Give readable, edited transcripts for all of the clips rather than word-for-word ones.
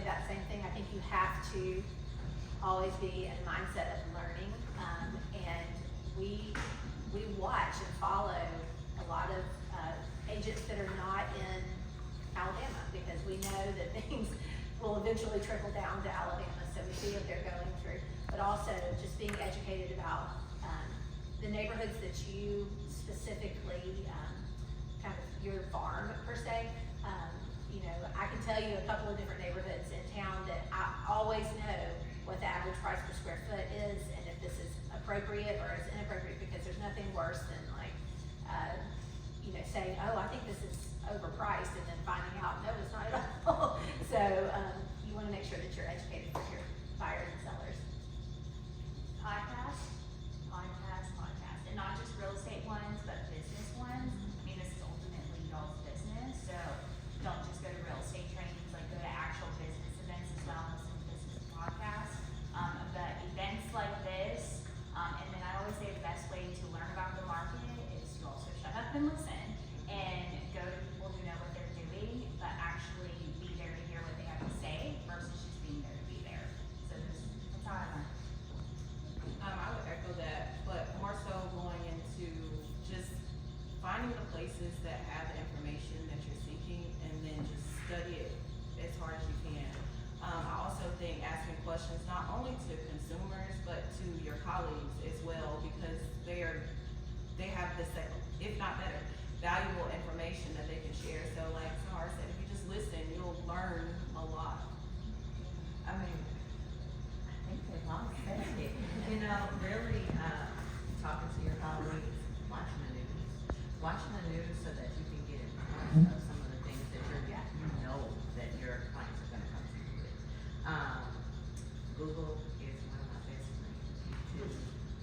say that same thing. I think you have to always be in a mindset of learning, and we watch and follow a lot of agents that are not in Alabama, because we know that things will eventually trickle down to Alabama, so we see what they're going through. But also just being educated about the neighborhoods that you specifically, kind of your farm per se. You know, I can tell you a couple of different neighborhoods in town that I always know what the average price per square foot is, and if this is appropriate or it's inappropriate, because there's nothing worse than like, you know, saying, oh, I think this is overpriced, and then finding out, no, it's not at all. So you want to make sure that you're educated for your buyers and sellers. Podcast, and not just real estate ones, but business ones. I mean, this is ultimately y'all's business, so don't just go to real estate trainings, like go to actual business events as well, and listen to business podcasts. But events like this, and then I always say the best way to learn about the market is to also shut up and listen, and go to people who know what they're doing, but actually be there to hear what they have to say versus just being there to be there. So that's how I learn. I would echo that, but more so going into just finding the places that have the information that you're seeking, and then just study it as hard as you can. I also think asking questions not only to consumers, but to your colleagues as well, because they have the same, if not better, valuable information that they can share. So like Sahar said, if you just listen, you'll learn a lot. I mean, I think they've all said it. You know, really, talking to your colleagues, watching the news so that you can get in front of some of the things that you know that your clients are gonna come to you with. Google is one of my best friends. YouTube,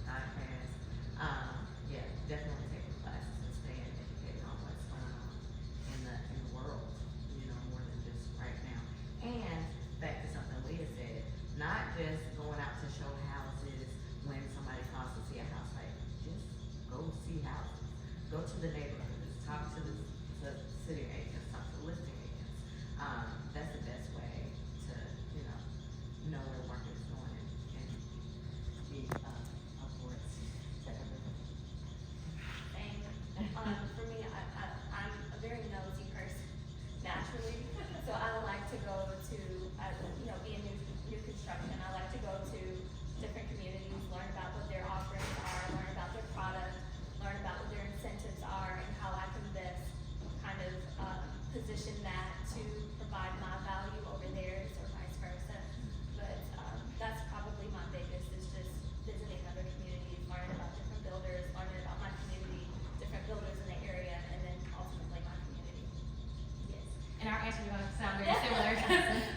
podcast. Yeah, definitely take the classes and stay educated on what's going on in the world, you know, more than just right now. And back to something Leah said, not just going out to show houses when somebody calls to see a house, like just go see houses, go to the neighborhoods, talk to the city agents, talk to listing agents. That's the best way to, you know where the market is going, and be upwards to everything. Same. For me, I'm a very nosy person naturally, so I like to go to, you know, be in new construction. I like to go to different communities, learn about what their offerings are, learn about their product, learn about what their incentives are, and how I can best kind of position that to provide my value over theirs or vice versa. But that's probably my biggest, is just visiting other communities, learning about different builders, learning about my community, different builders in the area, and then ultimately my community. Yes, and our answers are gonna sound very similar.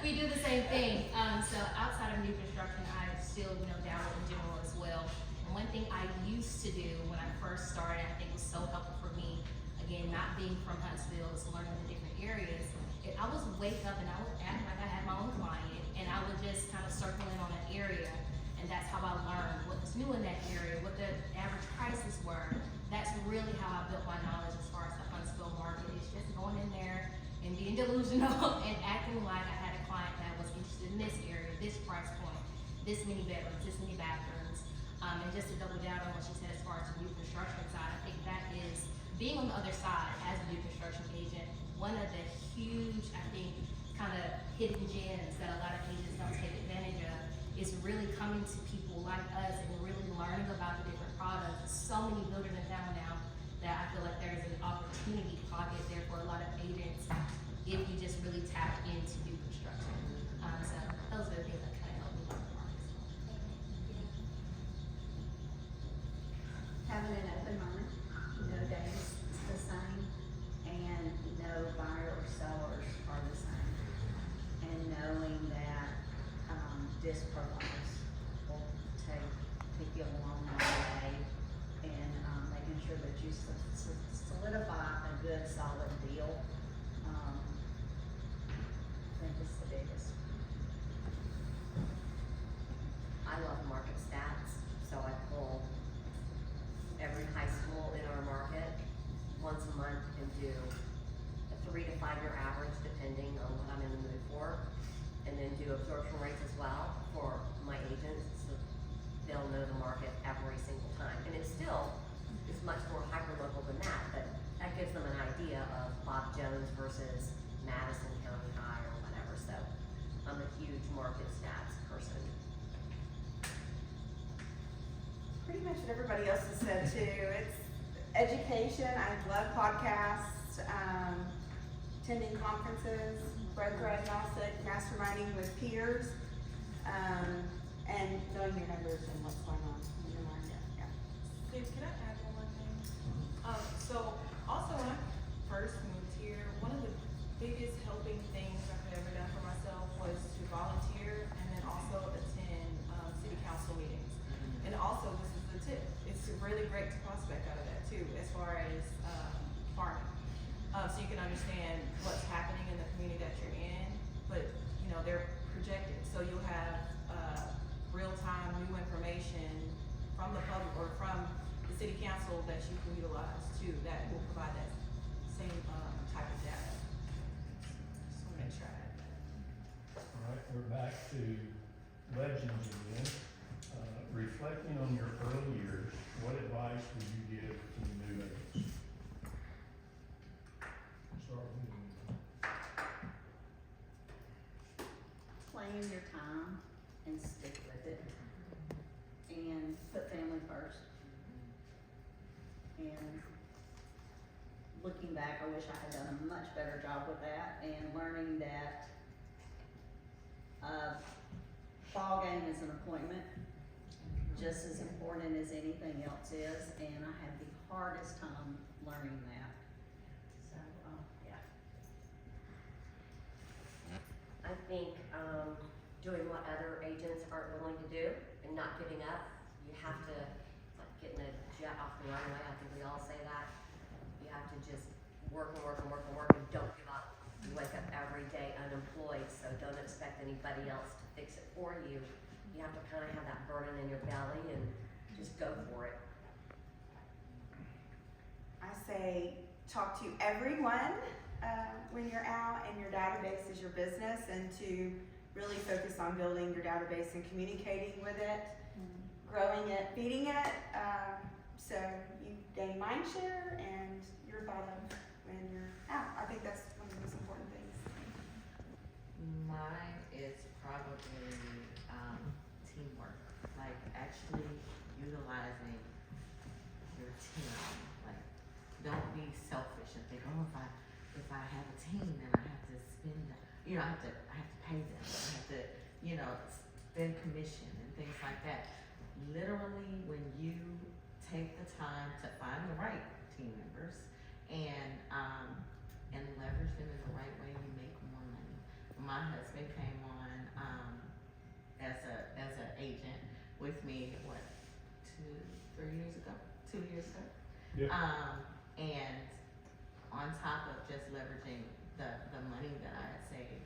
We do the same thing. So outside of new construction, I still, dabble in general as well. And one thing I used to do when I first started, I think was so helpful for me, again, not being from Huntsville, is learning the different areas. I would wake up and I would act like I had my own client, and I would just kind of circle in on an area, and that's how I learned what was new in that area, what the average prices were. That's really how I built my knowledge as far as the Huntsville market. It's just going in there and being delusional and acting like I had a client that was interested in this area, this price point, this many bedrooms, this many bathrooms. And just to double down on what she said as far as the new construction side, I think that is being on the other side as a new construction agent. One of the huge, I think, kind of hidden gems that a lot of agents don't take advantage of is really coming to people like us and really learning about the different products. There's so many builders in town now that I feel like there's an opportunity pocket there for a lot of agents if you just really tap into new construction. So those are the things that kind of help me learn the market. Having an open mind, no days is the same, and no buyer or sellers are the same. And knowing that, this provides will take you along the way, and, making sure that you solidify a good, solid deal, I think is the biggest. I love market stats, so I pull every high school in our market once a month and do a 3 to 5 year average depending on what I'm in the mood for. And and then do absorption rates as well for my agents, so they'll know the market every single time. And it's still, it's much more hyper-local than that, but that gives them an idea of Bob Jones versus Madison County High or whatever, so I'm a huge market stats person. Pretty much what everybody else has said too. It's education. I love podcasts, attending conferences, broker agnostic, masterminding with peers, and knowing your numbers and what's going on in the market. Yeah. Steve, can I add one more thing? So also when I first moved here, one of the biggest helping things I could ever done for myself was to volunteer and then also attend city council meetings. And also, this is the tip, it's really great to prospect out of that too, as far as farming. So you can understand what's happening in the community that you're in, but you know, they're projected. So you'll have real-time new information from the public or from the city council that you can utilize too, that will provide that same type of data. Just wanna make sure I had that. All right, we're back to legends again. Reflecting on your early years, what advice would you give to the new agents? Start with you. Plan your time and stick with it. And put family first. And looking back, I wish I had done a much better job with that and learning that ball game is an appointment, just as important as anything else is, and I had the hardest time learning that. So, yeah. I think, doing what other agents aren't willing to do and not giving up. You have to, like getting a jet off the runway, I think we all say that. You have to just work and work and work and work and don't give up. You wake up every day unemployed, so don't expect anybody else to fix it for you. You have to kind of have that burning in your belly and just go for it. I say talk to everyone when you're out, and your database is your business, and to really focus on building your database and communicating with it, growing it, feeding it, so you gain mind share and you're thought of when you're out. I think that's one of the most important things. Mine is probably teamwork, like actually utilizing your team. Like, don't be selfish and think, oh, if I have a team, then I have to spend, I have to pay them. I have to, spend commission and things like that. Literally, when you take the time to find the right team members and leverage them in the right way, you make more money. My husband came on as an agent with me, 2 years ago? Yep. And on top of just leveraging the money that I had saved,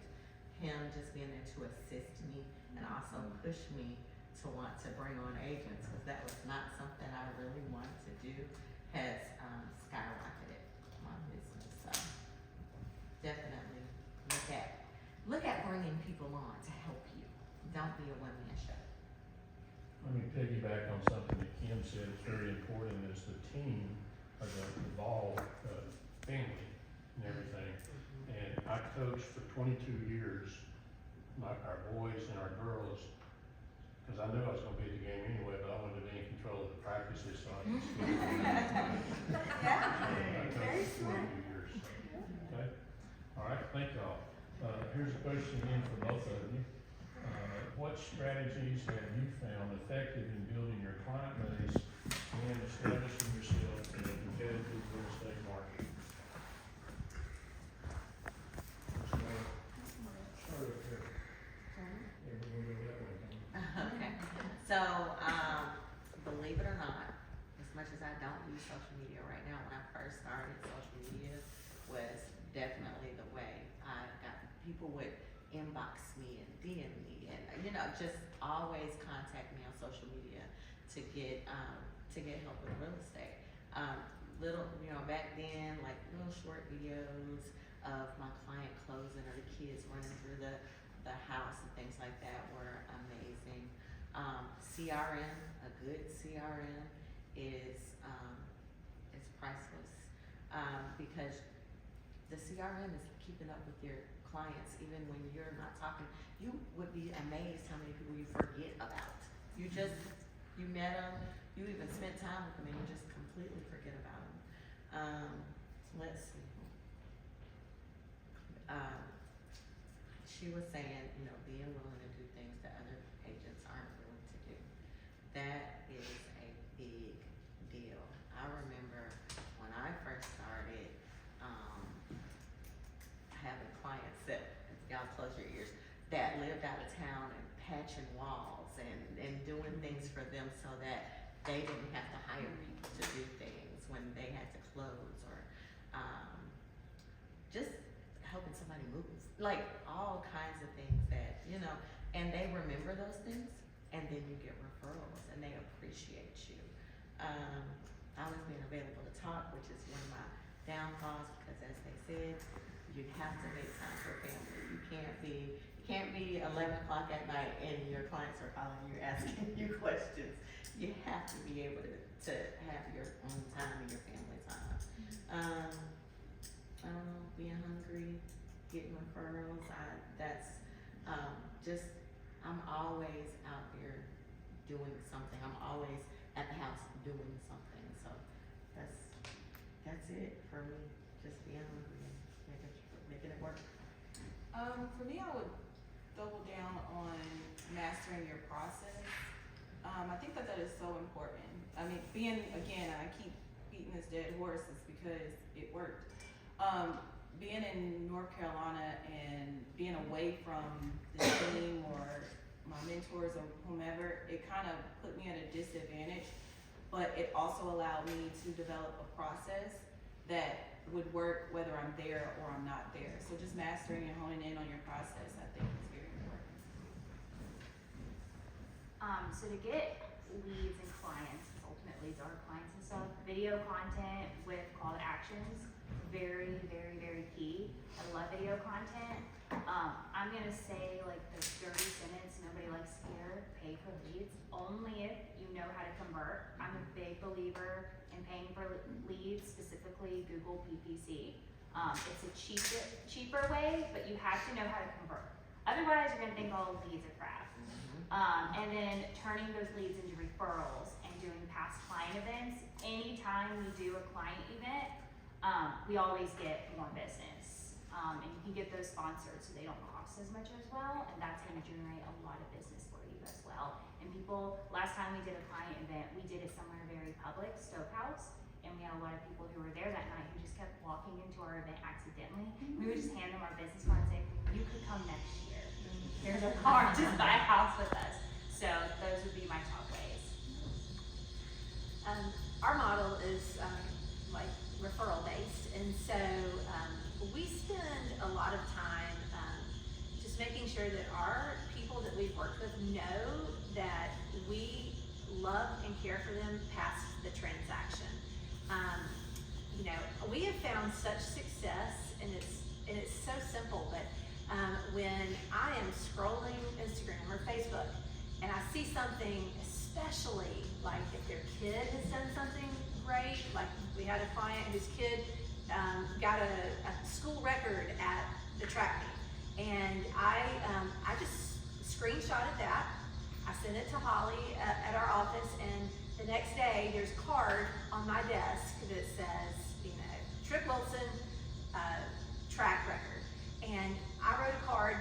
him just being there to assist me and also push me to want to bring on agents, because that was not something I really wanted to do, has skyrocketed my business. So definitely look at bringing people on to help you. Don't be a one-man show. Let me piggyback on something that Kim said. It's very important is the team or the ball family and everything. And I coached for 22 years, our boys and our girls, because I knew I was going to be at the game anyway, but I wanted to be in control of the practices, so I could still I coached for 22 years. Okay? All right, thank y'all. Here's a question again for both of you. What strategies have you found effective in building your client base and establishing yourself in a competitive real estate market? Start up here. Yeah, we're gonna go that way. Okay. So, believe it or not, as much as I don't use social media right now, when I first started, social media was definitely the way. I got people would inbox me and DM me and, just always contact me on social media to get help with real estate. Back then, like little short videos of my client closing or the kids running through the the house and things like that were amazing. CRM, a good CRM is priceless, because the CRM is keeping up with your clients even when you're not talking. You would be amazed how many people you forget about. You met them, you even spent time with them, and you just completely forget about them. Let's see. She was saying, you know, being willing to do things that other agents aren't willing to do. That is a big deal. I remember when I first started, having clients that, y'all close your ears, that lived out of town and patching walls and doing things for them so that they didn't have to hire people to do things when they had to close, or just helping somebody move. Like all kinds of things that, you know, and they remember those things, and then you get referrals and they appreciate you. Always being available to talk, which is one of my downfalls, because as they said, you have to make time for family. You can't be 11 o'clock at night and your clients are calling you asking you questions. You have to be able to have your own time and your family time. I don't know, being hungry, getting referrals, I'm always out there doing something. I'm always at the house doing something. So that's it for me. Just being hungry and making it work. For me, I would double down on mastering your process. I think that is so important. I mean, again, I keep beating this dead horse is because it worked. Being in North Carolina and being away from the team or my mentors or whomever, it kind of put me at a disadvantage, but it also allowed me to develop a process that would work whether I'm there or I'm not there. So just mastering and honing in on your process, I think, is very important. So to get leads and clients, because ultimately leads are clients and stuff, video content with call to actions, very, very, very key. I love video content. I'm gonna say like the dirty sentence, nobody likes to hear, pay for leads, only if you know how to convert. I'm a big believer in paying for leads, specifically Google PPC. It's a cheaper way, but you have to know how to convert. Otherwise, you're gonna think all leads are crap. And then turning those leads into referrals and doing past client events. Anytime we do a client event, we always get more business. And you can get those sponsored so they don't cost as much as well, and that's gonna generate a lot of business for you as well. And people, last time we did a client event, we did it somewhere very public, Stoke House, and we had a lot of people who were there that night who just kept walking into our event accidentally. We would just hand them our business card and say, you could come next year. Here's a card, just buy a house with us. So those would be my top ways. Our model is like referral based, and so we spend a lot of time just making sure that our people that we've worked with know that we love and care for them past the transaction. You know, we have found such success, and it's so simple, but when I am scrolling Instagram or Facebook and I see something, especially like if their kid has done something great, like we had a client whose kid got a school record at the track meet, and I just screenshotted that. I sent it to Holly at our office, and the next day there's a card on my desk that says, you know, Tripp Wilson track record. And I wrote a card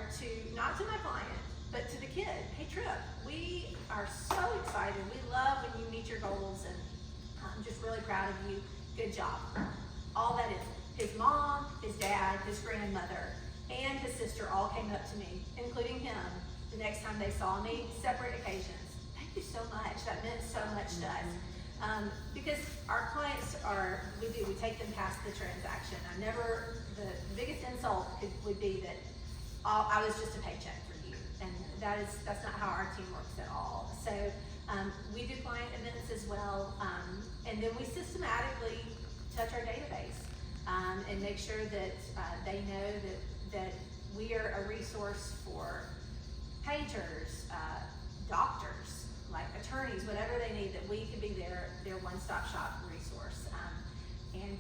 not to my client, but to the kid. Hey Tripp, we are so excited. We love when you meet your goals, and I'm just really proud of you. Good job. All that is. His mom, his dad, his grandmother, and his sister all came up to me, including him, the next time they saw me, separate occasions. Thank you so much. That meant so much to us. Because our clients we take them past the transaction. The biggest insult would be that I was just a paycheck for you. And that's not how our team works at all. So we do client events as well. And then we systematically touch our database and make sure that they know that we are a resource for painters, doctors, like attorneys, whatever they need, that we could be their one-stop shop resource. And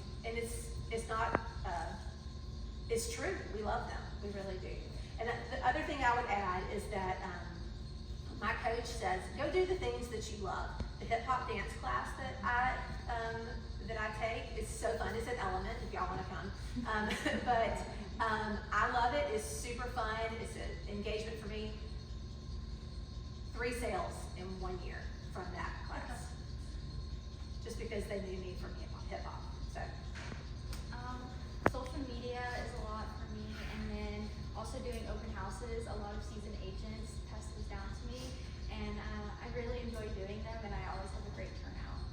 it's not, it's true, we love them, we really do. And the other thing I would add is that, my coach says, go do the things that you love. The hip hop dance class that I take is so fun. It's an Element if y'all want to come. I love it. It's super fun. It's an engagement for me. 3 sales in 1 year from that class, just because they knew me from hip hop. So. Social media is a lot for me, and then also doing open houses. A lot of seasoned agents pass those down to me, and I really enjoy doing them, and I always have a great turnout.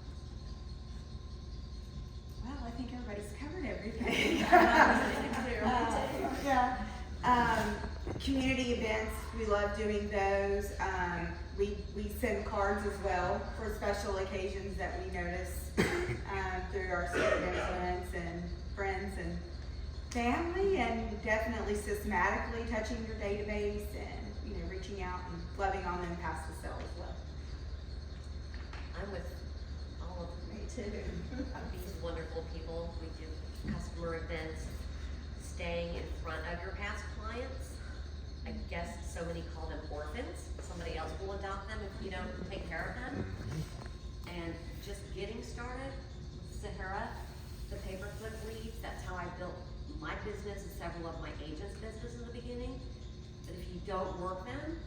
Well, I think everybody's covered everything. Yeah. Community events, we love doing those. We send cards as well for special occasions that we notice through our sphere of influence and friends and family, and definitely systematically touching your database and, you know, reaching out and loving on them past the sale as well. I'm with all of these wonderful people. We do customer events, staying in front of your past clients. I guess so many call them orphans. Somebody else will adopt them if you don't take care of them. And just getting started, Sahara, the paperclip leads, that's how I built my business and several of my agents' business in the beginning. But if you don't work them,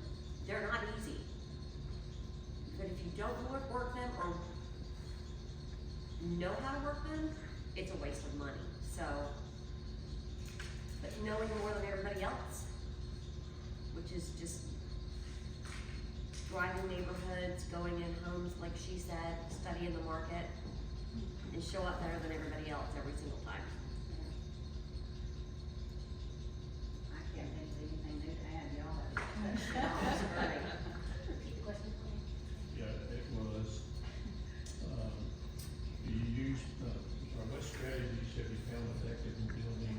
they're not easy. But if you don't work them or know how to work them, it's a waste of money. So, but knowing more than everybody else, which is just driving neighborhoods, going in homes, like she said, studying the market, and show up better than everybody else every single time. I can't think of anything new to add, y'all have touched it That all. was great. Repeat the question for me. Yeah, it was, do you use, or what strategies have you found effective in building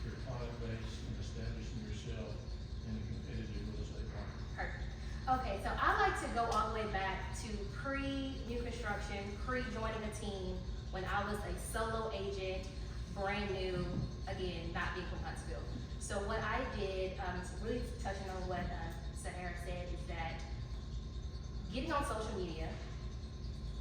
your client base and establishing yourself in a competitive real estate market? Perfect. Okay, so I like to go all the way back to pre-new construction, pre-joining a team, when I was a solo agent, brand new, again, not being from Huntsville. So what I did, really touching on what Sahara said, is that getting on social media,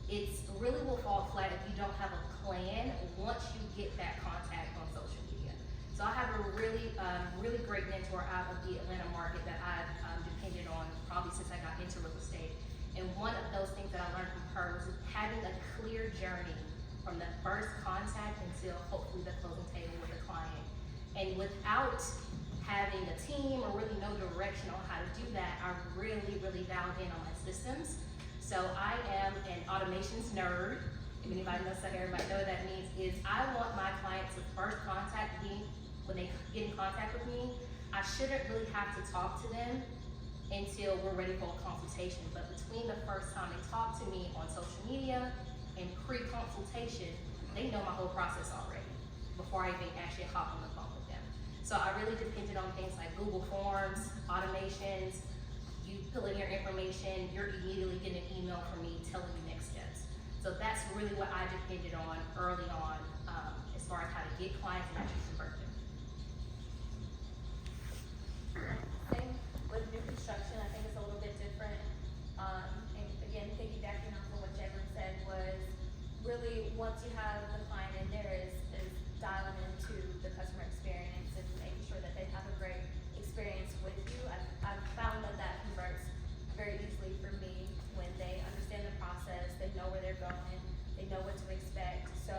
it's really will fall flat if you don't have a plan once you get that contact on social media. So I have a really, really great mentor out of the Atlanta market that I've depended on probably since I got into real estate. And one of those things that I learned from her was having a clear journey from the first contact until hopefully the closing table with the client. And without having a team or really no direction on how to do that, I really, really dialed in on my systems. So I am an automations nerd. If anybody knows Sahara might know what that means, is I want my clients to first contact me. When they get in contact with me, I shouldn't really have to talk to them until we're ready for a consultation. But between the first time they talk to me on social media and pre-consultation, they know my whole process already before I even actually hop on the phone with them. So I really depended on things like Google Forms, automations. You fill in your information, you're immediately getting an email from me telling you next steps. So that's really what I depended on early on, as far as how to get clients and actually convert them. Same with new construction, I think it's a little bit different. And again, piggybacking off of what Jalen said was really once you have the client in there is dialing into the customer experience and making sure that they have a great experience with you. I've found that converts very easily for me when they understand the process, they know where they're going, they know what to expect. So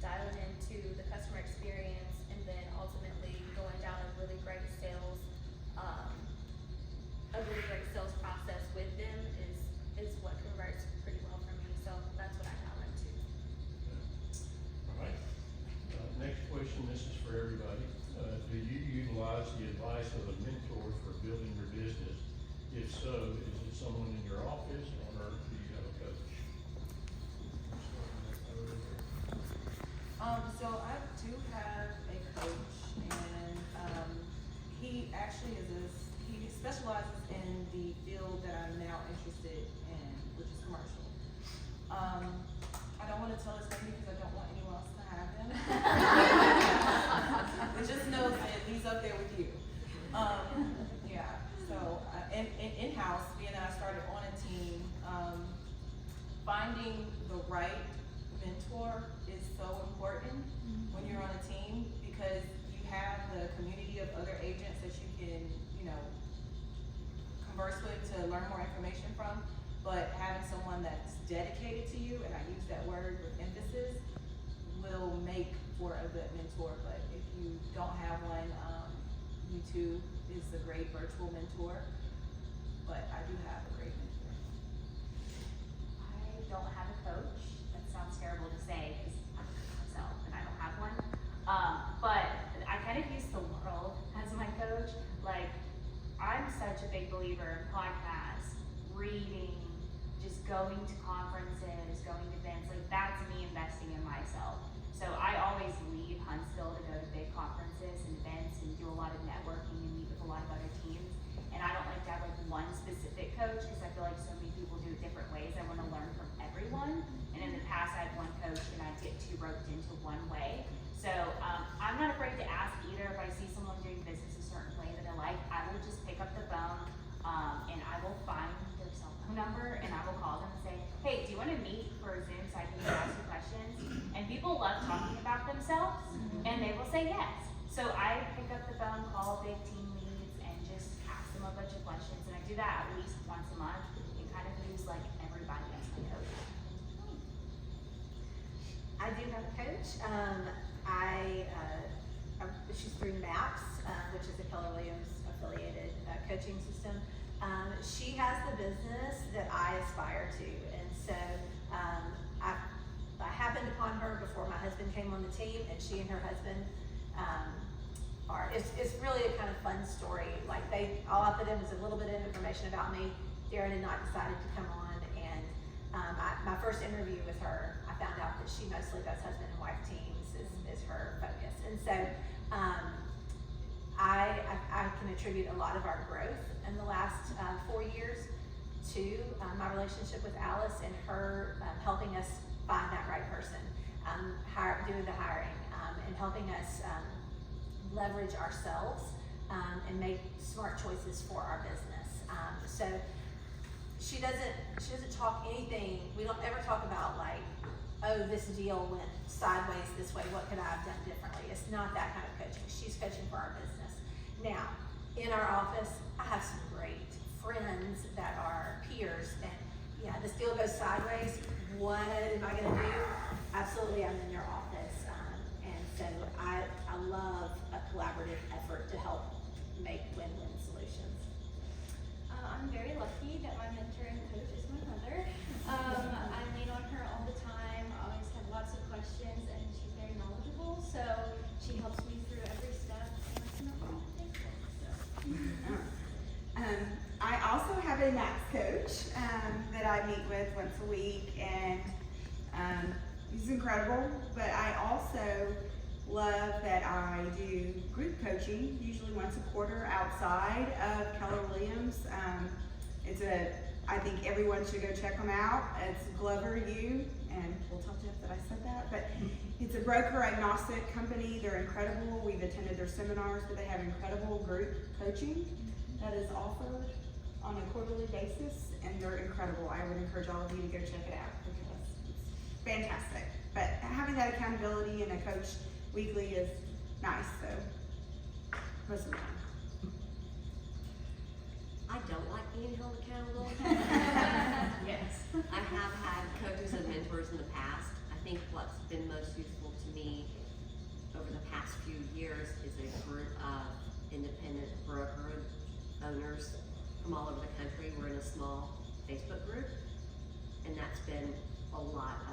dialing into the customer experience and then ultimately going down a really great sales process with them is what converts pretty well for me. So that's what I dial into. All right. Next question, this is for everybody. Do you utilize the advice of a mentor for building your business? If so, is it someone in your office or do you have a coach? So I do have a coach, and he actually specializes in the field that I'm now interested in, which is commercial. I don't want to tell his name because I don't want anyone else to have him. But just know that he's up there with you. Yeah. So in-house, being that I started on a team, finding the right mentor is so important when you're on a team, because you have the community of other agents that you can, converse with to learn more information from. But having someone that's dedicated to you, and I use that word with emphasis, will make for a good mentor. But if you don't have one, YouTube is a great virtual mentor. But I do have a great mentor. I don't have a coach. That sounds terrible to say because I'm a coach myself and I don't have one. But I kind of use the world as my coach. Like, I'm such a big believer in podcasts, reading, just going to conferences, going to events. Like, that's me investing in myself. So I always leave Huntsville to go to big conferences and events and do a lot of networking and meet with a lot of other teams. And I don't like to have like one specific coach because I feel like so many people do it different ways. I want to learn from everyone. And in the past, I had one coach and I get too roped into one way. So I'm not afraid to ask either. If I see someone doing business a certain way that I like, I will just pick up the phone and I will find their cell phone number and I will call them and say, hey, do you want to meet for a Zoom so I can ask you questions? And people love talking about themselves and they will say yes. So I pick up the phone, call big team leads and just ask them a bunch of questions. And I do that at least once a month and kind of use like everybody as my coach. I do have a coach. She's through MAPS, which is a Keller Williams affiliated coaching system. She has the business that I aspire to, and so I happened upon her before my husband came on the team, and she and her husband it's really a kind of fun story. Like, all I put in was a little bit of information about me. Darren had not decided to come on, and my first interview with her, I found out that she mostly does husband and wife teams is her focus. And so I can attribute a lot of our growth in the last 4 years to my relationship with Alice and her helping us find that right person, doing the hiring, and helping us leverage ourselves and make smart choices for our business. So she doesn't talk anything. We don't ever talk about like, oh, this deal went sideways this way. What could I have done differently? It's not that kind of coaching. She's coaching for our business. Now, in our office, I have some great friends that are peers, and yeah, this deal goes sideways. What am I going to do? Absolutely, I'm in their office, and so I love a collaborative effort to help make win-win solutions. I'm very lucky that my mentor and coach is my mother. I lean on her all the time. I always have lots of questions, and she's very knowledgeable, so she helps me through every step, and I'm not thankful. I also have a MAPS coach that I meet with once a week, and he's incredible. But I also love that I do group coaching, usually once a quarter outside of Keller Williams. I think everyone should go check them out. It's Glover U, and we'll tell Jeff that I said that, but it's a broker agnostic company. They're incredible. We've attended their seminars, but they have incredible group coaching that is offered on a quarterly basis, and they're incredible. I would encourage all of you to go check it out because it's fantastic. But having that accountability and a coach weekly is nice, so most of the time. I don't like being held accountable. Yes. I have had coaches and mentors in the past. I think what's been most useful to me over the past few years is a group of independent broker owners from all over the country. We're in a small Facebook group, and that's added a lot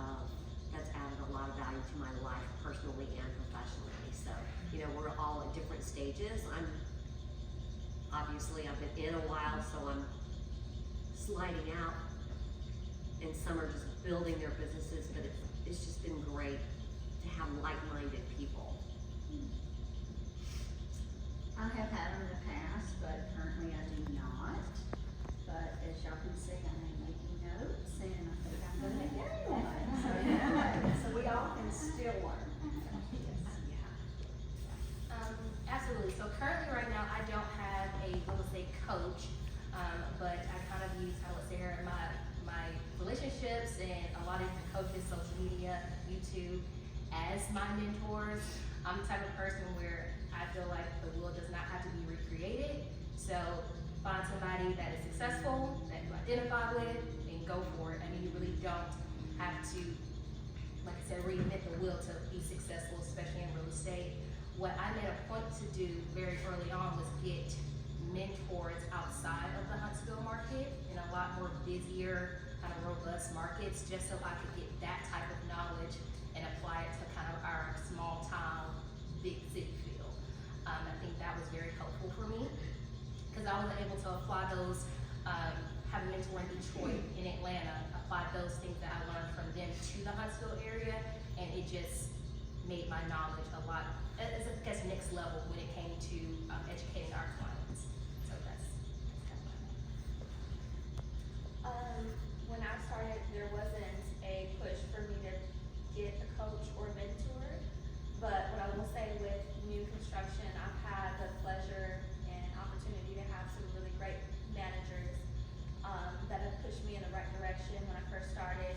of value to my life personally and professionally. So, we're all at different stages. I've been in a while, so I'm sliding out, and some are just building their businesses, but it's just been great to have like-minded people. I have had them in the past, but currently I do not. currently right now, I don't have a real estate coach, but I kind of use, how do I say here, my relationships and a lot of different coaches, social media, YouTube, as my mentors. I'm the type of person where I feel like the wheel does not have to be recreated. So find somebody that is successful, that you identify with, and go for it. I mean, you really don't have to, like I said, reinvent the wheel to be successful, especially in real estate. What I made a point to do very early on was get mentors outside of the Huntsville market in a lot more busier, kind of robust markets, just so I could get that type of knowledge and apply it to kind of our small town, big city feel. I think that was very helpful for me because I was able to apply those, have a mentor in Detroit, in Atlanta, apply those things that I learned from them to the Huntsville area, and it just made my knowledge a lot, I guess, next level when it came to educating our clients. So that's kind of When I started, there wasn't a push for me to get a coach or mentor, but what I will say with new construction, I've had the pleasure and opportunity to have some really great managers that have pushed me in the right direction when I first started.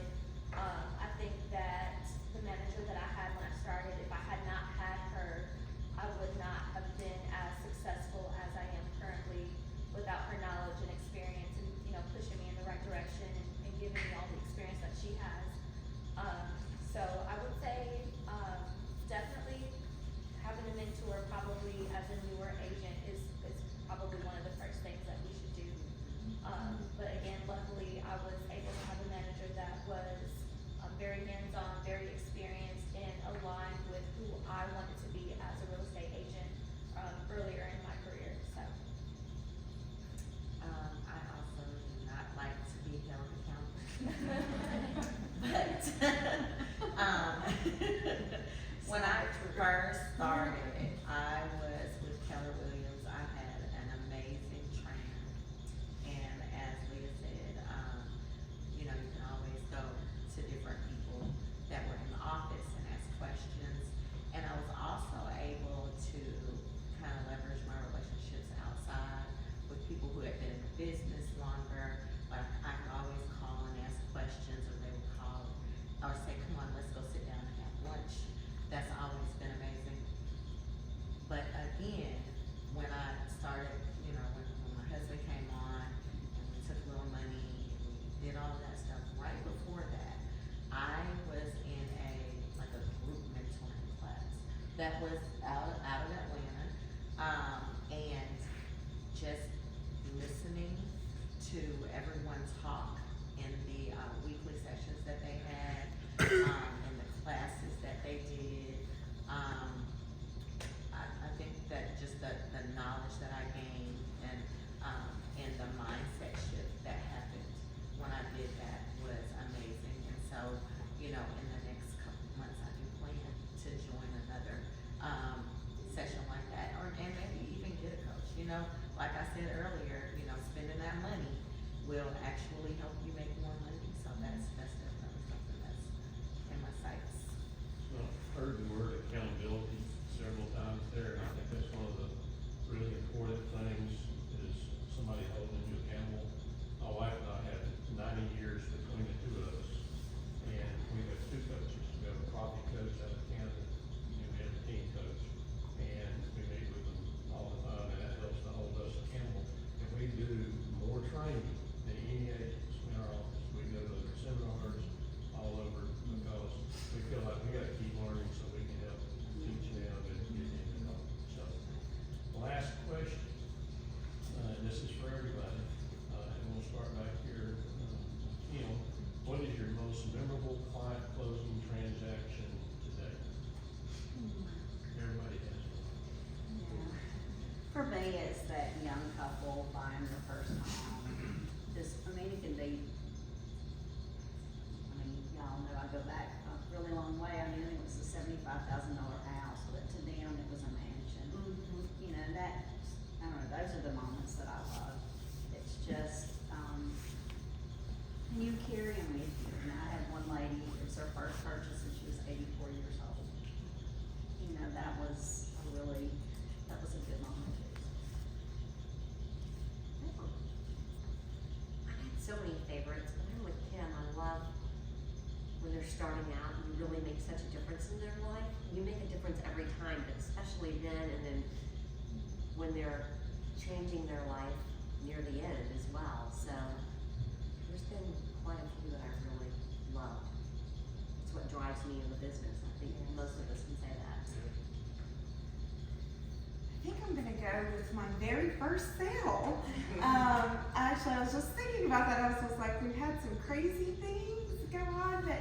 I think that the manager that I had when I started, if I had not had her, I would not have been as successful as I am currently without her knowledge and experience and, you know, pushing me in the right direction and giving me all the experience that she has. So I would say, definitely having a mentor probably as a newer agent is probably one of the first things that we should do. But again, luckily I was able to have a manager that was very hands-on, very experienced, and aligned with who I wanted to be as a real estate agent earlier in my career. So I also do not like to be held accountable. But, when I first started, I was with Keller Williams. I had an amazing trainer. And as Leah said, you know, you can always go to different people that were in the office and ask questions. And I was also able to kind of leverage my relationships outside with people who had been in the business longer. Like I could always call and ask questions, or they would call or say, come on, let's go sit down and have lunch. That's always been amazing. But again, when I started, you know, when my husband came on and we took a little money and we did all of that stuff, right before that, I was in like a group mentoring class that was out of Atlanta, and just listening to everyone talk in the weekly sessions that they had, and the classes that they did. I think that just the knowledge that I gained and the mindset shift that happened when I did that was amazing. And so, you know, in the next couple of months, I do plan to join another session like that, and maybe even get a coach. You know, like I said earlier, you know, spending that money will actually help you make more money. So that's definitely something that's in my sights. Well, I've heard the word accountability several times there, and I think that's one of the really important things is somebody holding you accountable. My wife and I have 90 years between the two of us, and we have two coaches. We have a property coach out of Canada, and we have a team coach, and we meet with them all the time, and that helps to hold us accountable. And we do more training than any agents in our office. We go to seminars all over because we feel like we gotta keep learning so we can help teach them and get them to know. So, last question, and this is for everybody, and we'll start back here. Kim, what is your most memorable client closing transaction today? Everybody has one. Yeah. For me, it's that young couple buying their first home. Just, I mean, it can be, I mean, y'all know I go back a really long way. I mean, it was a $75,000 house, but to them, it was a mansion. You know, that, I don't know, those are the moments that I love. It's just, and you carry them with you. And I had one lady, it was her first purchase and she was 84 years old. You know, that was a good moment. favorites, but I'm with Kim. I love when they're starting out, you really make such a difference in their life. You make a difference every time, but especially then and then when they're changing their life near the end as well. So there's been quite a few that I really love. It's what drives me in the business. I think most of us can say that. I think I'm gonna go with my very first sale. Actually, I was just thinking about that. I was like, we've had some crazy things go on, but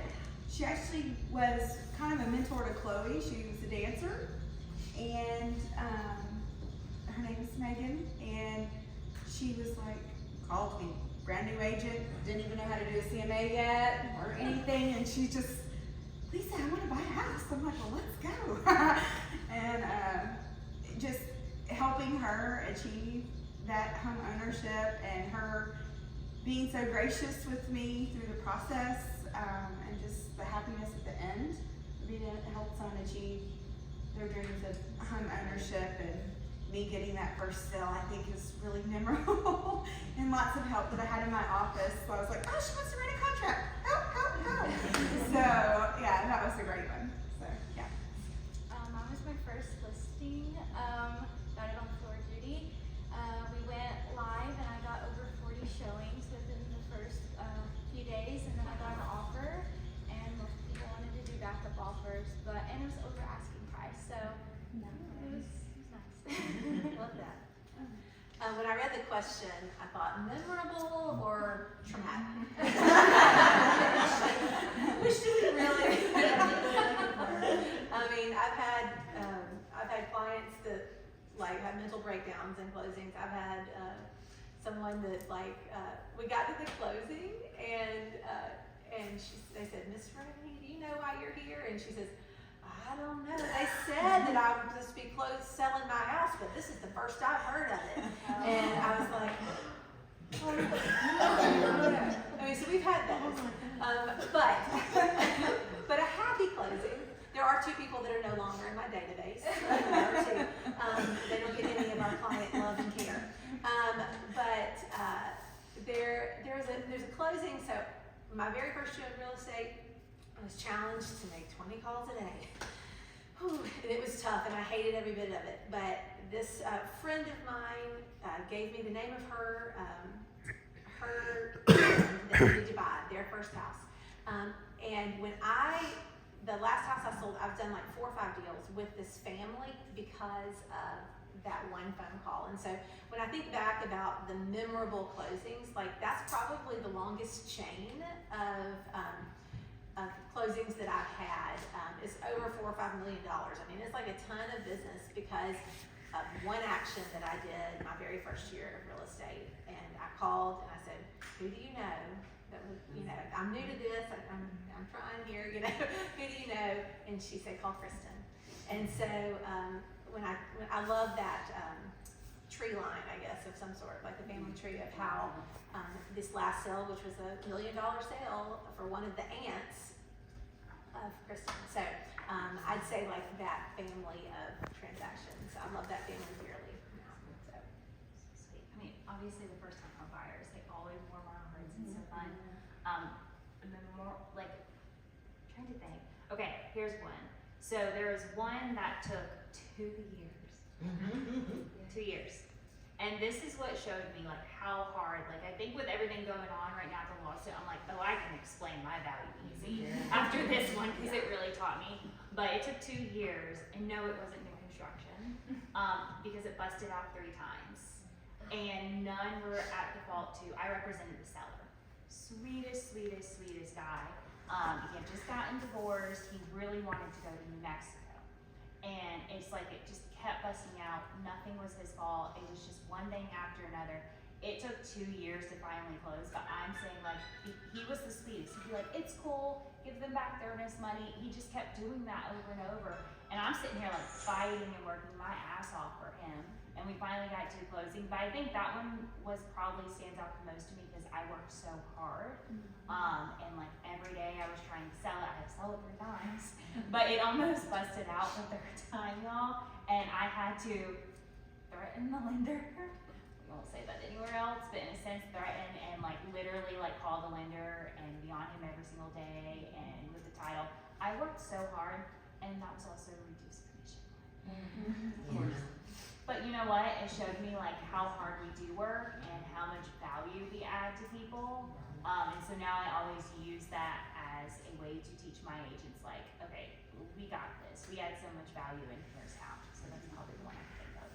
she actually was kind of a mentor to Chloe. She was a dancer, and her name is Megan, and she was like, called me, brand new agent, didn't even know how to do a CMA yet or anything, and she just, Lisa, I want to buy a house. I'm like, well, let's go. And just helping her achieve that home ownership and her being so gracious with me through the process, and just the happiness at the end, being able to help someone achieve their dreams of home ownership, and me getting that first sale, I think is really memorable. And lots of help that I had in my office. So I was like, oh, she wants to write a contract. Help, help, help. So yeah, that was a great one. So yeah. Mine was my first listing. Got it on floor duty. We went live and I got over 40 showings within the first few days, and then I got an offer, and most people wanted to do backup offers, and it was over asking price, so it was nice. Love that. When I read the question, I thought memorable or traumatic. Which do we really? I mean, I've had clients that like have mental breakdowns in closings. I've had someone that we got to the closing and they said, Miss Renee, do you know why you're here? And she says, I don't know. They said that I would just be selling my house, but this is the first I've heard of it. And I was like, oh, no. I mean, so we've had those. But a happy closing. There are 2 people that are no longer in my database. There are 2. They don't get any of our client love and care. There's a closing. So my very first year in real estate, I was challenged to make 20 calls a day. Whew, and it was tough, and I hated every bit of it. But this friend of mine gave me the name of her that needed to buy their first house. And when the last house I sold, I've done like 4 or 5 deals with this family because of that one phone call. And so when I think back about the memorable closings, like that's probably the longest chain of closings that I've had. It's over $4 or $5 million. I mean, it's like a ton of business because of one action that I did my very first year of real estate. And I called and I said, who do you know that would, I'm new to this, I'm trying here, who do you know? And she said, call Kristen. And so when I love that tree line, I guess, of some sort, like the family tree of how this last sale, which was a $1 million sale for one of the aunts of Kristen. So I'd say like that family of transactions. I love that family dearly. So. Sweet. I mean, obviously the first time home buyers, they always warm our hearts and so fun. And then more like, trying to think. Okay, here's one. So there was one that took 2 years. 2 years. And this is what showed me like how hard, like I think with everything going on right now at the lawsuit, I'm like, oh, I can explain my value easy after this one because it really taught me. But it took 2 years, and no, it wasn't new construction because it busted out 3 times. And none were at the fault too. I represented the seller. Sweetest guy. He had just gotten divorced. He really wanted to go to New Mexico. And it's like it just kept busting out. Nothing was his fault. It was just one thing after another. It took 2 years to finally close, but I'm saying like he was the sweetest. He'd be like, it's cool, give them back their earnest money. He just kept doing that over and over. And I'm sitting here like fighting and working my ass off for him. And we finally got to closing. But I think that one probably stands out the most to me because I worked so hard. And like every day I was trying to sell it. I had to sell it 3 times. But it almost busted out the 3rd time, y'all. And I had to threaten the lender won't say that anywhere else, but in a sense threaten and like literally like call the lender and be on him every single day and with the title. I worked so hard, and that was also a reduced commission. But you know what? It showed me like how hard we do work and how much value we add to people. And so now I always use that as a way to teach my agents like, okay, we got this. We add so much value and here's how. So that's probably the one I can think of.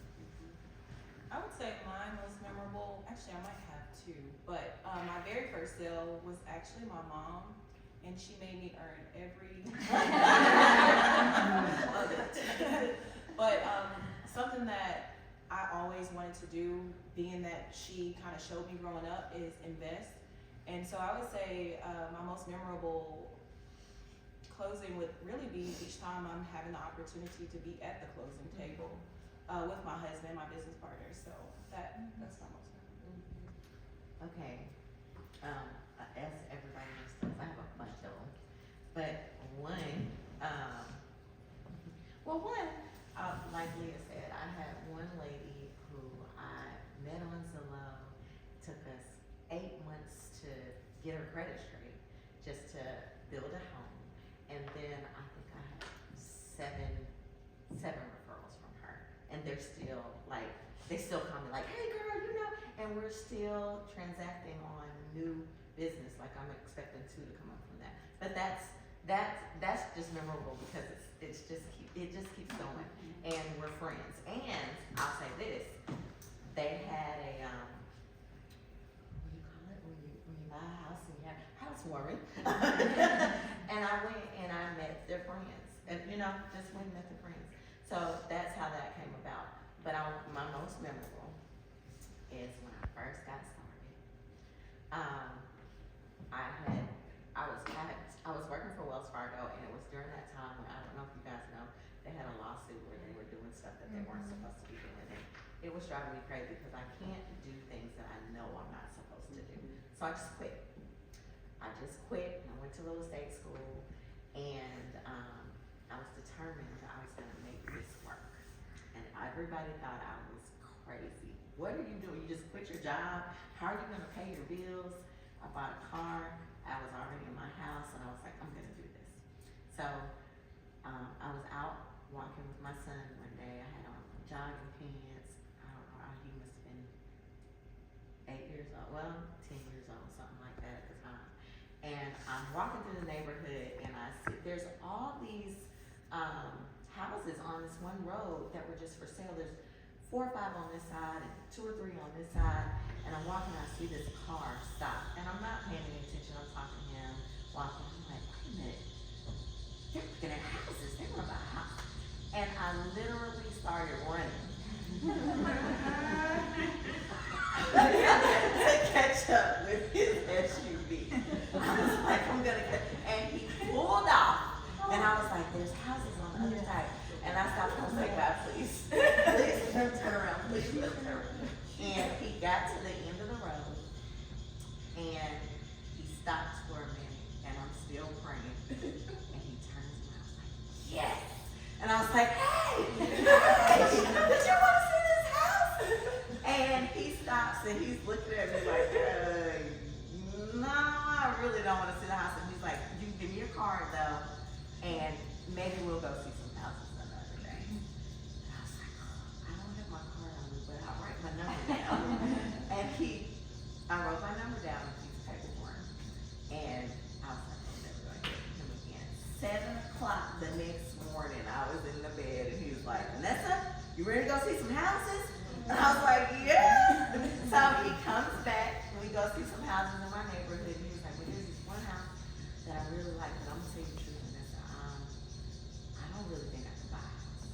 I would say my most memorable, actually I might have two, but my very first sale was actually my mom, and she made me earn every of it. But something that I always wanted to do, being that she kind of showed me growing up, is invest. And so I would say my most memorable closing would really be each time I'm having the opportunity to be at the closing table with my husband, my business partner. So that's my most memorable. Okay, as everybody knows, I have a bunch of them, but one, like Leah said, I had one lady who I met on Zillow. Took us 8 months to get her credit straight, just to build a home, and then I think I had seven referrals from her, and they're still like, they still call me like, hey girl, you know, and we're still transacting on new business. Like I'm expecting 2 to come up from that, but that's just memorable because it just keeps going, and we're friends. And I'll say this, they had a what do you call it when you buy a house and you have housewarming, and I went and I met their friends, and you know, just went and met their friends. So that's how that came about. But my most memorable is when I first got started. I was working for Wells Fargo, and it was during that time when, I don't know if you guys know, they had a lawsuit where they were doing stuff that they weren't supposed to be doing. And it was driving me crazy because I can't do things that I know I'm not supposed to do. So I just quit. And I went to real estate school, and I was determined that I was gonna make this work. And everybody thought I was crazy. What are you doing? You just quit your job? How are you gonna pay your bills? I bought a car. I was already in my house, and I was like, I'm gonna do this. So I was out walking with my son one day. I had on jogging pants. I don't know, he must have been 8 years old, well, 10 years old, something like that at the time. And I'm walking through the neighborhood, and I see there's all these houses on this one road that were just for sale. There's 4 or 5 on this side and 2 or 3 on this side. And I'm walking, I see this car stop, and I'm not paying any attention. I'm talking to him, walking. I'm like, wait a minute, they're looking at houses. They want to buy a house. And I literally started running to catch up with his SUV. I was like, I'm gonna catch, and he pulled off, and I was like, there's houses on the other side. And I stopped, and I was like, God, please let him turn around, please let him turn around. And he got to the end of the road, and he stops for a minute, and I'm still praying, and he turns around, like, yes! And I was like, hey, did you want to see this house? And he stops, and he's looking at me like, no, I really don't want to see the house. And he's like, you can give me your card, though, and maybe we'll go see some houses another day. And I was like, I don't have my card on me, but I'll write my number down. And I wrote my number down on a piece of paper for him. And I was like, I'm never going to get him again. 7 o'clock the next morning, I was in the bed, and he was like, Vanessa, you ready to go see some houses? And I was like, yeah. So he comes back, and we go see some houses in my neighborhood. And he was like, well, there's this one house that I really like, but I'm going to tell you the truth, Vanessa. I don't really think I can buy a house.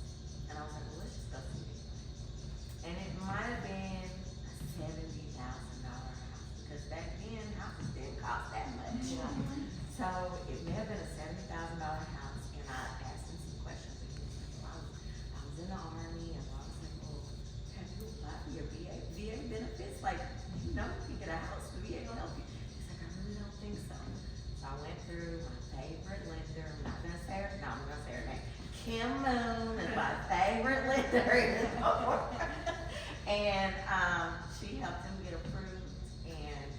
And I was like, well, let's just go see it. And it might have been a $70,000 house, because back then houses didn't cost that much. So it may have been a $70,000 house, and I asked him some questions, and he was like, well, I was in the Army, and I was like, well, have you applied for your VA benefits? Like, you know, if you get a house, the VA will help you. He's like, I really don't think so. So I went through my favorite lender. I'm not gonna say her, no, I'm gonna say her name. Kim Moon is my favorite lender. And she helped him get approved, and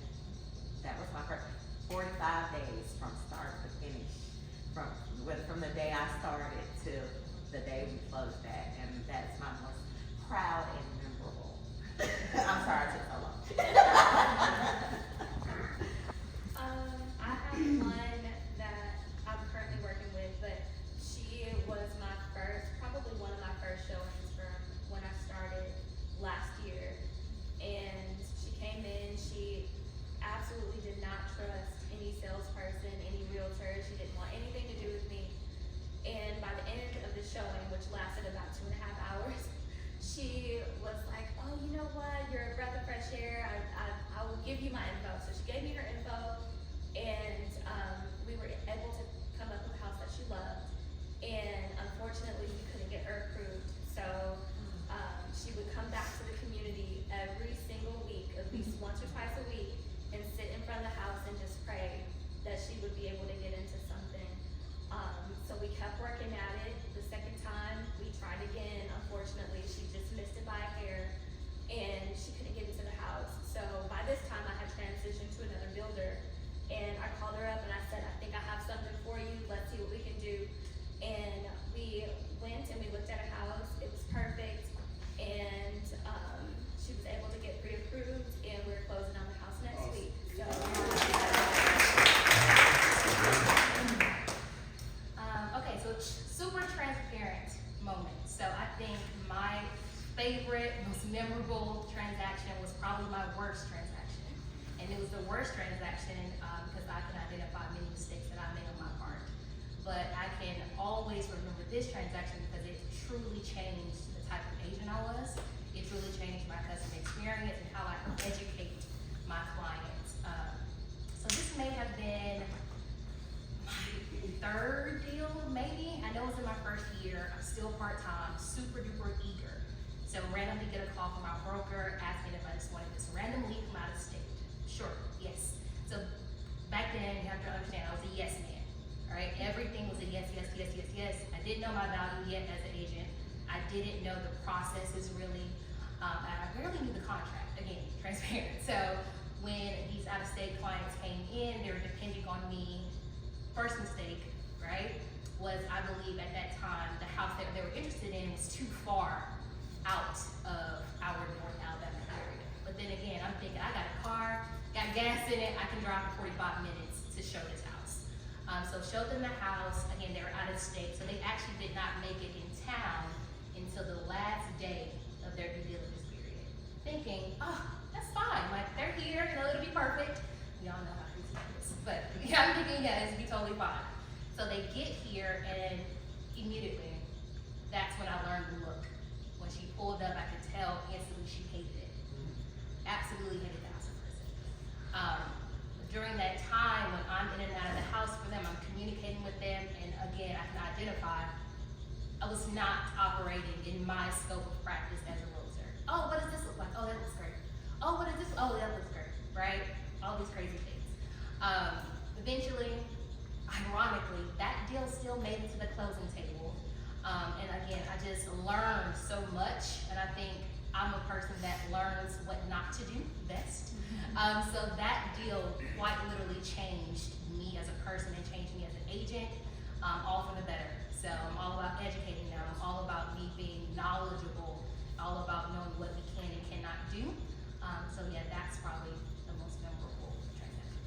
that was my first 45 days from start to finish, from the day I started to the day we closed that, and that's my most proud and memorable. I'm sorry it took so long. I have one that I'm currently working with, but she was my probably one of my first showings from when I started last year. And she came in, she absolutely did not trust any salesperson, any realtor. She didn't want anything to do with me. And by the end of the showing, which lasted about 2.5 hours, she was like, oh, you know what, you're a breath of fresh air, I will give you my info. So she gave me her info, and we were able to come up with a house that she loved. And unfortunately, we couldn't get her approved. So she would come back to the community every single week, at least once or twice a week, and sit in front of the house and just pray that she would be able to get into something. So we kept working at it. The second time, we tried again. Unfortunately, she just missed it by a hair, and she couldn't get into the house. So by this time, I had transitioned to another builder, and I called her up and I said, I think I have something for you. Let's see what we can do. And we went and we looked at a house. It was perfect, and she was able to get pre-approved, and we're closing on the house next week. So. Okay, so super transparent moment. So I think my favorite, most memorable transaction was probably my worst transaction. And it was the worst transaction because I can identify many mistakes that I made on my part. But I can always remember this transaction because it truly changed the type of agent I was. It truly changed my customer experience and how I educate my clients. So this may have been my third deal, maybe. I know it's in my first year. I'm still part-time, super duper eager. So randomly get a call from our broker asking if I just wanted this randomly come out of state. Sure, yes. So back then, you have to understand, I was a yes man. All right, everything was a yes, yes, yes, yes, yes. I didn't know my value yet as an agent. I didn't know the processes really. I barely knew the contract. Again, transparent. So when these out-of-state clients came in, they were depending on me. First mistake, right, was I believe at that time the house that they were interested in was too far out of our North Alabama area. But then again, I'm thinking I got a car, got gas in it, I can drive for 45 minutes to show this house. So showed them the house. Again, they were out of state, so they actually did not make it in town until the last day of their due diligence period. Thinking, oh, that's fine. Like they're here, you know, it'll be perfect. Y'all know how crazy that is, but I'm thinking, yeah, it'll be totally fine. So they get here, and immediately, that's when I learned the look. When she pulled up, I could tell instantly she hated it. Absolutely hated the house in person. During that time, when I'm in and out of the house for them, I'm communicating with them, and again, I can identify I was not operating in my scope of practice as a realtor. Oh, what does this look like? Oh, that looks great. Oh, what is this? Oh, that looks great, right? All these crazy things. Eventually, ironically, that deal still made it to the closing table. And again, I just learned so much, and I think I'm a person that learns what not to do best. So that deal quite literally changed me as a person and changed me as an agent, all for the better. So I'm all about educating them. I'm all about me being knowledgeable, all about knowing what we can and cannot do. So yeah, that's probably the most memorable transaction.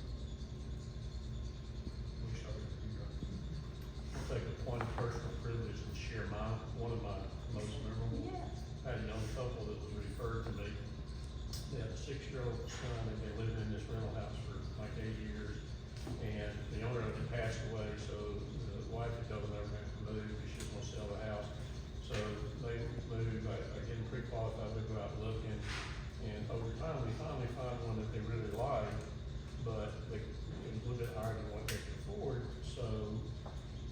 I'll take a point of personal privilege and share one of my most memorable. Yeah. I had a young couple that was referred to me. They had a 6-year-old son, and they lived in this rental house for like 8 years. And the owner of it passed away, so the wife had told them they were going to move because she was going to sell the house. So they moved. I get them pre-qualified. We go out looking, and over time we finally find one that they really like, but it was a little bit higher than what they could afford. So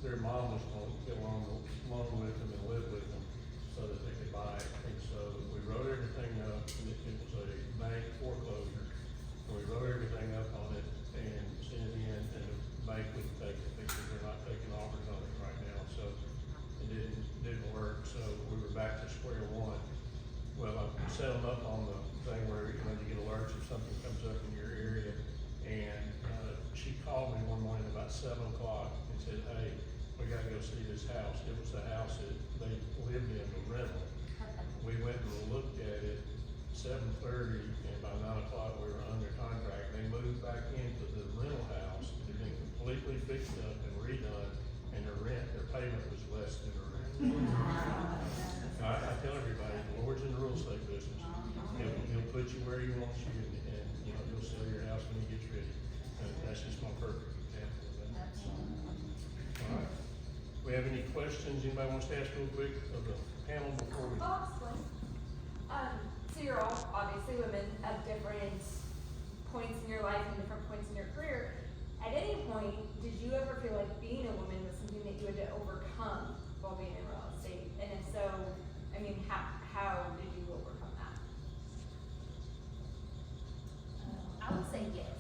their mom was going to get along with them and live with them so that they could buy it. And so we wrote everything up, and it was a bank foreclosure. And we wrote everything up on it and sent it in, and the bank wouldn't take it because they're not taking offers on it right now. So it didn't work. So we were back to square one. Well, I set them up on the thing where, you know, you get alerts if something comes up in your area. And, she called me one morning about 7 o'clock and said, hey, we gotta go see this house. It was the house that they lived in, the rental. We went and looked at it 7:30, and by 9 o'clock we were under contract. They moved back into the rental house. It had been completely fixed up and redone, and their payment was less than the rent. I tell everybody, the Lord's in the real estate business. He'll put you where he wants you, and you know, he'll sell your house when he gets ready. And that's just my perfect example of that. All right. We have any questions anybody wants to ask real quick of the panel before we? So you're all obviously women at different points in your life and different points in your career. At any point, did you ever feel like being a woman was something that you had to overcome while being in real estate? And if so, I mean, how did you overcome that? I would say yes.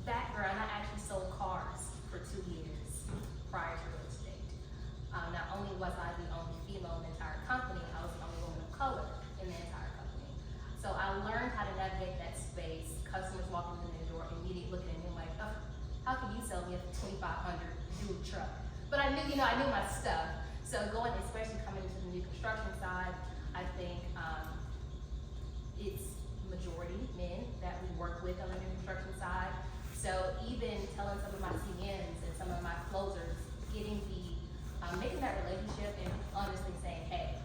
Background, I actually sold cars for 2 years prior to real estate. Not only was I the only female in the entire company, I was the only woman of color in the entire company. So I learned how to navigate that space. Customers walking in the door, immediately looking at me like, oh, how can you sell me a $2,500 dual truck? But I knew, I knew my stuff. So going, especially coming into the new construction side, I think it's majority men that we work with on the new construction side. So even telling some of my CMs and some of my closers, getting making that relationship and honestly saying, hey,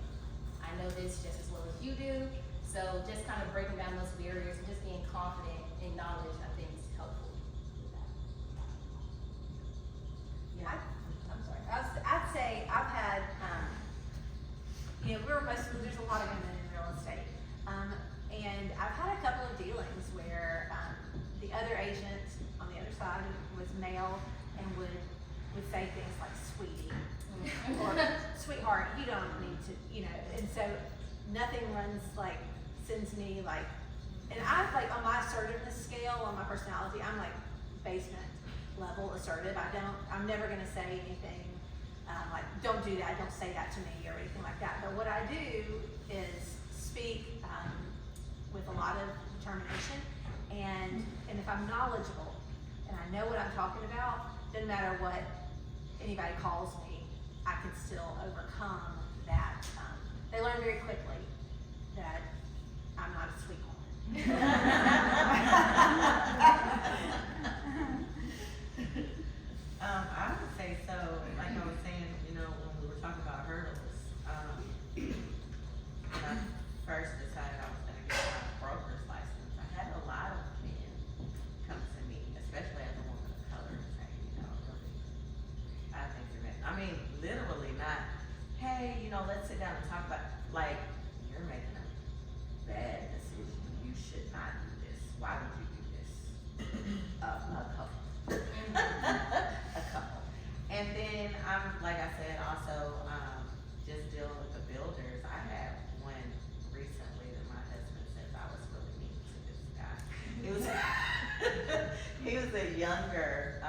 I know this just as well as you do. So just kind of breaking down those barriers and just being confident in knowledge, I think is helpful with that. Yeah. I'm sorry. I'd say I've had, you know, there's a lot of women in real estate. And I've had a couple of dealings where, the other agent on the other side was male and would say things like, sweetie, or sweetheart, you don't need to, you know, and so nothing sends me like, and I on my assertiveness scale, on my personality, I'm like basement level assertive. I'm never gonna say anything, like, don't do that, don't say that to me or anything like that. But what I do is speak, with a lot of determination, and if I'm knowledgeable and I know what I'm talking about, doesn't matter what anybody calls me, I can still overcome that. They learn very quickly that I'm not a sweet woman. I would say so, like I was saying, you know, when we were talking about hurdles, when I first decided I was gonna get my broker's license, I had a lot of men come to me, especially as a woman of color, and say, you know, really, I think you're I mean, literally not, hey, you know, let's sit down and talk about, like, you're making a bad decision, you should not do this, why would you do this? A couple. A couple. And then like I said, also, just dealing with the builders. I had one recently that my husband said I was really mean to this guy. He was a younger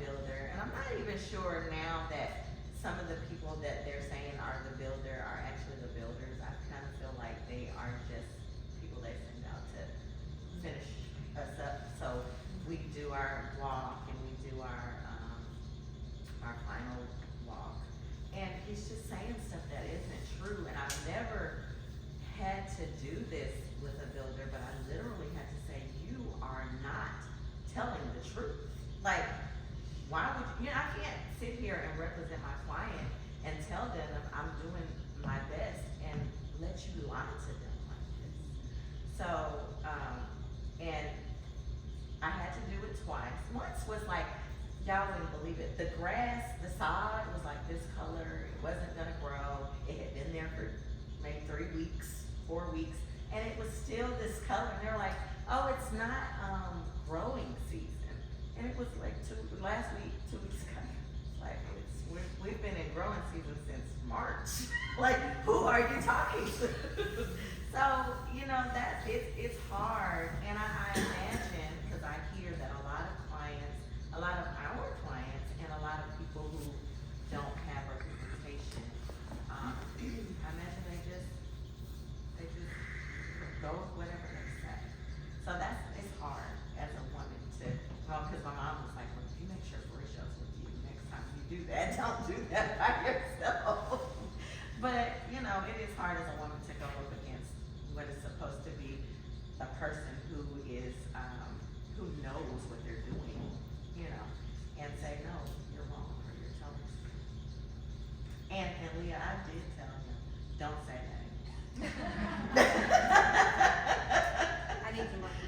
builder, and I'm not even sure now that some of the people that they're saying are the builder are actually the builders. I kind of feel like they are just people they send out to finish us up. So we do our walk and we do our final walk, and he's just saying stuff that isn't true. And I've never had to do this with a builder, but I literally had to say, you are not telling the truth. Like, why would you know, I can't sit here and represent my client and tell them I'm doing my best and let you lie to them like this. So, and I had to do it twice. Once was like, y'all wouldn't believe it. The grass, the sod was like this color. It wasn't gonna grow. It had been there for maybe 3 weeks, 4 weeks, and it was still this color. And they're like, oh, it's not growing season. And it was like last week, 2 weeks ago. Like, we've been in growing season since March. Like, who are you talking to? So, you know, it's hard. And I imagine, because I hear that a lot of clients, a lot of our clients, and a lot of people who don't have representation, I yeah, I did tell him, don't say that. I need to look